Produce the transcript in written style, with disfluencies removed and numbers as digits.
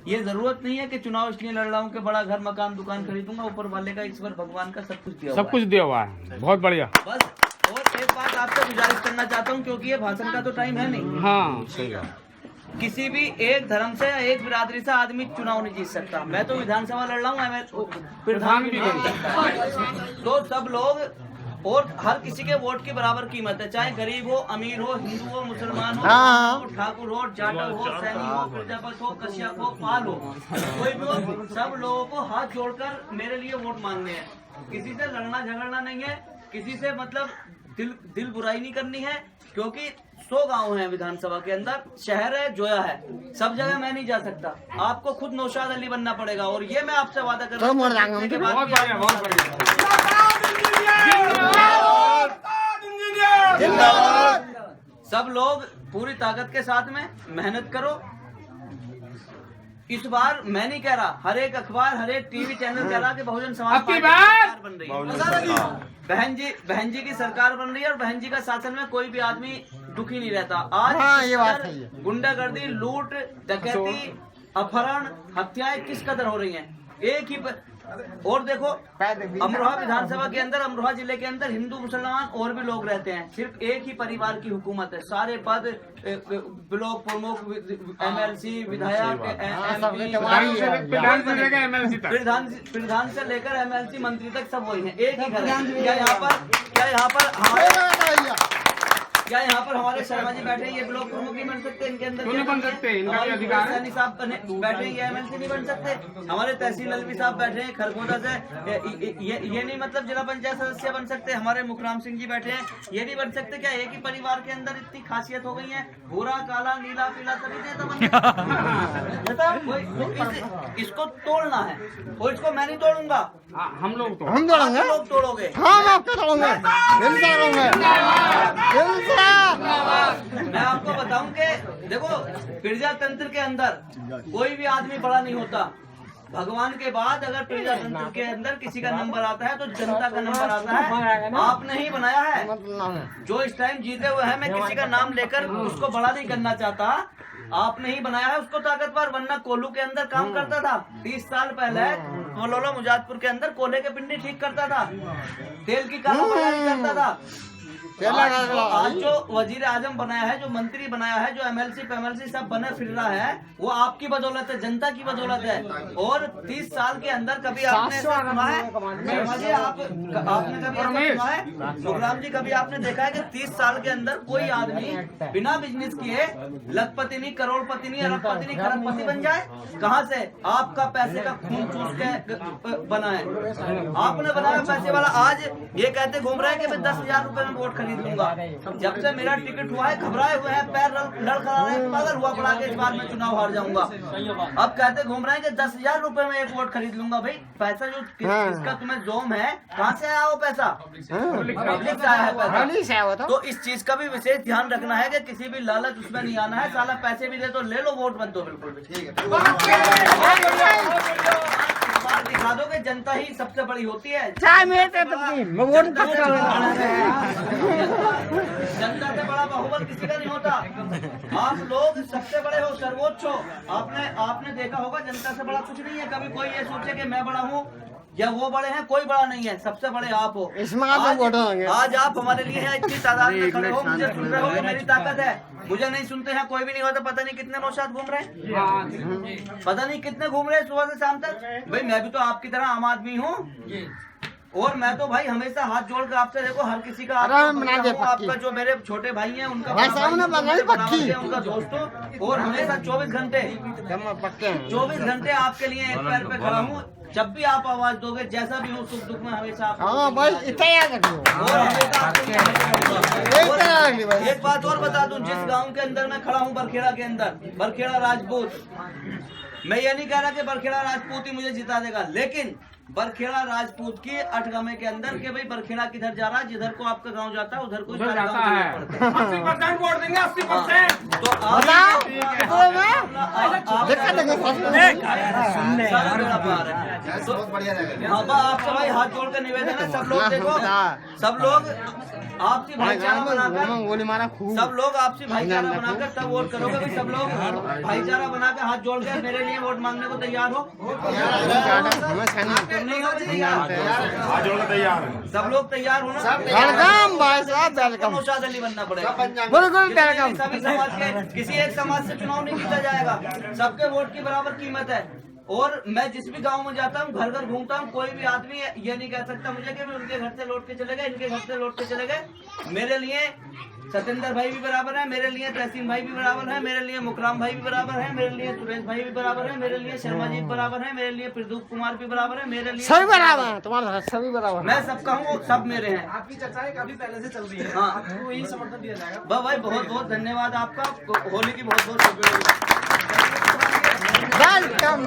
ये जरूरत नहीं है कि चुनाव इसलिए लड़ रहा हूँ कि बड़ा घर मकान दुकान खरीदूंगा। ऊपर वाले का, ईश्वर भगवान का सब कुछ दिया, सब कुछ दिया हुआ है। बहुत बढ़िया। बस और एक बात आपसे गुजारिश करना चाहता हूँ, क्योंकि ये भाषण का तो टाइम है नहीं। हाँ सही बात। किसी भी एक धर्म से या एक बिरादरी से आदमी चुनाव नहीं जीत सकता। मैं तो विधानसभा लड़ रहा हूँ, प्रधान भी नहीं सकता। तो सब लोग और हर किसी के वोट की बराबर कीमत है, चाहे गरीब हो, अमीर हो, हिंदू हो, मुसलमान हो, ठाकुर हो, जाटव हो, सैनी हो, प्रजापत हो, कश्यप हो, पाल हो, कोई भी हो, सब लोगों को हाथ जोड़कर मेरे लिए वोट मांगने हैं। किसी से लड़ना झगड़ना नहीं है, किसी से मतलब दिल बुराई नहीं करनी है, क्योंकि 100 गांव हैं विधानसभा के अंदर, शहर है, जोया है, सब जगह मैं नहीं जा सकता। आपको खुद नौशाद अली बनना पड़ेगा, और ये मैं आपसे वादा कर रहा हूँ। सब लोग पूरी ताकत के साथ में मेहनत करो। इस बार मैं नहीं कह रहा, हर एक अखबार, हर एक टीवी चैनल कह रहा कि बहुजन समाज पार्टी की सरकार बन रही है। बहन जी की सरकार बन रही है, और बहन जी का शासन में कोई भी आदमी दुखी नहीं रहता। आज गुंडागर्दी, लूट, डकैती, अपहरण, हत्याएं किस कदर हो रही हैं। एक ही और देखो, अमरोहा विधानसभा के अंदर, अमरोहा जिले के अंदर हिंदू मुसलमान और भी लोग रहते हैं। सिर्फ एक ही परिवार की हुकूमत है। सारे पद ब्लॉक प्रमुख, MLC, विधायक, प्रधान से लेकर MLC मंत्री तक सब वही है, एक ही घर है। क्या यहाँ पर हमारे शर्मा जी बैठे हैं, ये ब्लॉक प्रमुख नहीं बन सकते? इनके अंदर नहीं बन सकते, इनका अधिकार है। साहब बैठे हैं, ये MLC नहीं बन सकते। हमारे तहसील अलवी साहब बैठे हैं खरगोदा से, ये नहीं मतलब जिला पंचायत सदस्य बन सकते। हमारे मुखराम सिंह जी बैठे हैं, ये नहीं बन सकते। क्या एक ही परिवार के अंदर इतनी खासियत हो गई है? भूरा, काला, नीला, पीला सभी नेता बन सकते। इसको तोड़ना है, और इसको मैं नहीं तोड़ूंगा, हम लोग तोड़ेंगे, लोग तोड़ोगे, हम आपको तोड़ेंगे। मैं आपको बताऊं कि देखो, प्रजातंत्र के अंदर कोई भी आदमी बड़ा नहीं होता। भगवान के बाद अगर प्रजातंत्र के अंदर किसी का नंबर आता है तो जनता का नंबर आता है। आपने ही बनाया है। जो इस टाइम जीते हुए हैं, मैं किसी का नाम लेकर उसको बड़ा नहीं करना चाहता, आपने ही बनाया है उसको ताकतवर। वरना कोल्हू के अंदर काम करता था 30 साल पहले, मलोला मुजादपुर के अंदर कोले के पिंडी ठीक करता था, तेल की कालाबाजारी करता था। आज जो वजीर आजम बनाया है, जो मंत्री बनाया है, जो MLC सब बने फिर रहा है, वो आपकी बदौलत है, जनता की बदौलत है। और 30 साल के अंदर कभी आपने ऐसा सुना है, आपने कभी सुना है, सुखराम जी, कभी आपने देखा है कि 30 साल के अंदर कोई आदमी बिना बिजनेस किए लखपति नहीं, करोड़पति नहीं, अरबपति नहीं, खरबपति बन जाए? कहाँ से? आपका पैसे का खून चूस के बना है, आपने बनाया पैसे वाला। आज ये कहते घूम रहे हैं कि मैं 10,000 रुपए में वोट खरीद लूंगा। जब से मेरा टिकट हुआ है घबराए हुए हैं, पैर लड़खड़ा रहे हैं, पागल हुआ पड़ा के इस बार मैं चुनाव हार जाऊंगा। अब कहते घूम रहे हैं कि 10,000 रुपए में एक वोट खरीद लूंगा। भाई पैसा जो किसका तुम्हें जोम है, कहाँ से आया वो पैसा? पब्लिक से आया है पैसा। तो इस चीज का भी विशेष ध्यान रखना है कि किसी भी लालच उसमें नहीं आना है। साला पैसे भी दे तो ले लो, वोट मत दो, बिल्कुल भी। ठीक है, दिखा दो कि जनता ही सबसे बड़ी होती है। जनता से बड़ा बाहुबल किसी का नहीं होता। आप लोग सबसे बड़े हो, सर्वोच्च हो। आपने देखा होगा, जनता से बड़ा कुछ नहीं है। कभी कोई ये सोचे कि मैं बड़ा हूँ या वो बड़े हैं, कोई बड़ा नहीं है। सबसे बड़े आप हो। आज आप हमारे लिए हैं, इतनी तादाद में खड़े हो, मुझे सुन रहे हो, मेरी ताकत है। मुझे नहीं सुनते हैं, कोई भी नहीं होता। पता नहीं कितने नौशाद घूम रहे हैं, पता नहीं कितने घूम रहे हैं सुबह से शाम तक। भाई मैं भी तो आपकी तरह आम आदमी हूँ, और मैं तो भाई हमेशा हाथ जोड़कर आपसे, देखो हर किसी का आपका जो मेरे छोटे भाई हैं उनका उनका दोस्तों, और हमेशा 24 घंटे आपके लिए एक पैर पे खड़ा हूँ। जब भी आप आवाज दोगे, जैसा भी हो, सुख दुख में हमेशा एक बात और बता दूं, जिस गांव के अंदर मैं खड़ा हूं, बरखेड़ा के अंदर, बरखेड़ा राजपूत, मैं ये नहीं कह रहा कि बरखेड़ा राजपूत ही मुझे जिता देगा, लेकिन बरखेड़ा राजपूत की अठगमे के अंदर के भाई बरखेड़ा किधर जा रहा है, जिधर को आपका गांव जाता है उधर को 80% वोट देंगे, 80%। तो आप बहुत बढ़िया लगा। हाँ बा आपसे भाई हाथ जोड़ कर निवेदन है, सब लोग देखो, सब लोग आपसी भाईचारा बनाकर, गोली मारा खूब। सब लोग आपसी भाईचारा बनाकर तब वोट करोगे भाई। सब लोग भाईचारा बनाकर हाथ जोड़ कर मेरे लिए वोट मांगने को तैयार हो? नहीं हो तैयार? सब लोग तैयार हो ना? वेलकम भाई साहब, वेलकम। नौशाद अली बनना पड़ेगा। बिल्कुल वेलकम। सभी समाज के, किसी एक समाज से चुनाव नहीं जीता जाएगा। सबके वोट की बराबर कीमत है। और मैं जिस भी गांव में जाता हूँ, घर घर घूमता हूँ, कोई भी आदमी ये नहीं कह सकता मुझे कि उनके घर से लौट के चले गए, इनके घर से लौट के चले गए। मेरे लिए सत्येंद्र भाई भी बराबर है, मेरे लिए तहसीन भाई भी बराबर है, मेरे लिए मुकराम भाई भी बराबर है, मेरे लिए सुरेश भाई भी बराबर है, मेरे लिए शर्मा जी बराबर है, मेरे लिए प्रदीप कुमार भी बराबर है, मेरे लिए सभी बराबर है, तुम्हारा सभी बराबर। मैं सबका हूँ, सब मेरे हैं। आपकी चर्चाएं काफी पहले से चल रही है, हाँ। आपको यही समर्थन दिया जाएगा। भाई बहुत बहुत धन्यवाद आपका। होली की बहुत बहुत शुभकामनाएं। वेलकम।